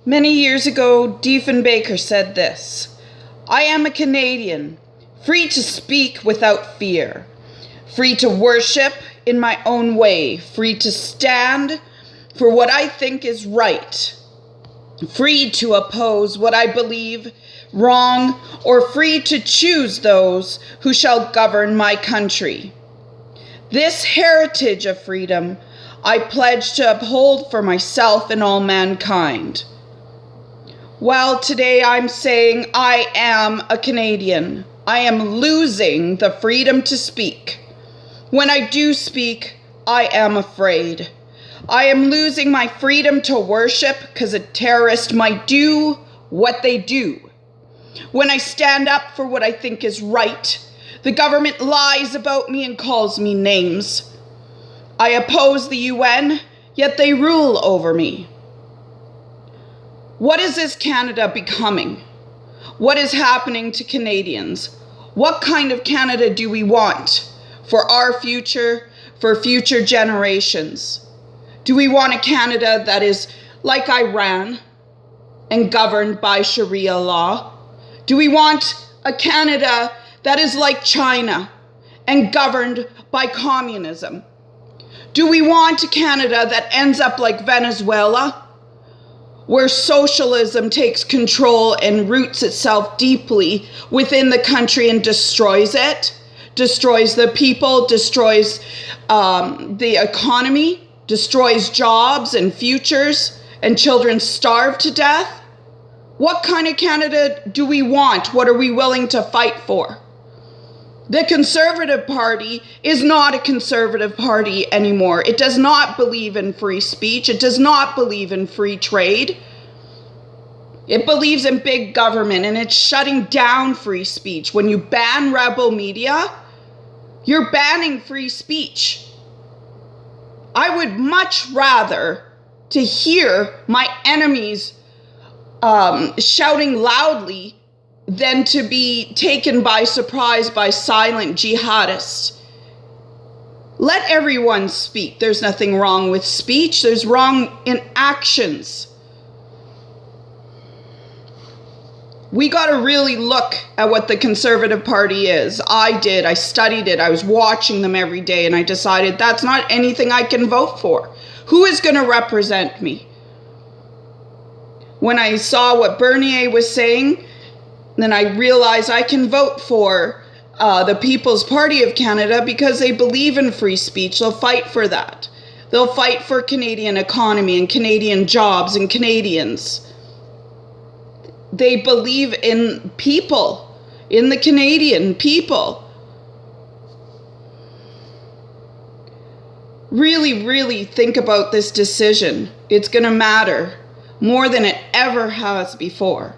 Many years ago, Diefenbaker said this: "I am a Canadian, free to speak without fear, free to worship in my own way, free to stand for what I think is right, free to oppose what I believe wrong, or free to choose those who shall govern my country. This heritage of freedom I pledge to uphold for myself and all mankind." Well, today I'm saying I am a Canadian. I am losing the freedom to speak. When I do speak, I am afraid. I am losing my freedom to worship because a terrorist might do what they do. When I stand up for what I think is right, the government lies about me and calls me names. I oppose the UN, yet they rule over me. What is this Canada becoming? What is happening to Canadians? What kind of Canada do we want for our future, for future generations? Do we want a Canada that is like Iran and governed by Sharia law? Do we want a Canada that is like China and governed by communism? Do we want a Canada that ends up like Venezuela, where socialism takes control and roots itself deeply within the country and destroys it, destroys the people, destroys the economy, destroys jobs and futures, and children starve to death? What kind of Canada do we want? What are we willing to fight for? The Conservative Party is not a conservative party anymore. It does not believe in free speech. It does not believe in free trade. It believes in big government, and it's shutting down free speech. When you ban rebel media, you're banning free speech. I would much rather to hear my enemies shouting loudly than to be taken by surprise by silent jihadists. Let everyone speak. There's nothing wrong with speech. There's wrong in actions. We got to really look at what the Conservative Party is. I did. I studied it. I was watching them every day, and I decided that's not anything I can vote for. Who is going to represent me? When I saw what Bernier was saying, then I realized I can vote for the People's Party of Canada because they believe in free speech. They'll fight for that. They'll fight for Canadian economy and Canadian jobs and Canadians. They believe in people, in the Canadian people. Really, really think about this decision. It's going to matter more than it ever has before.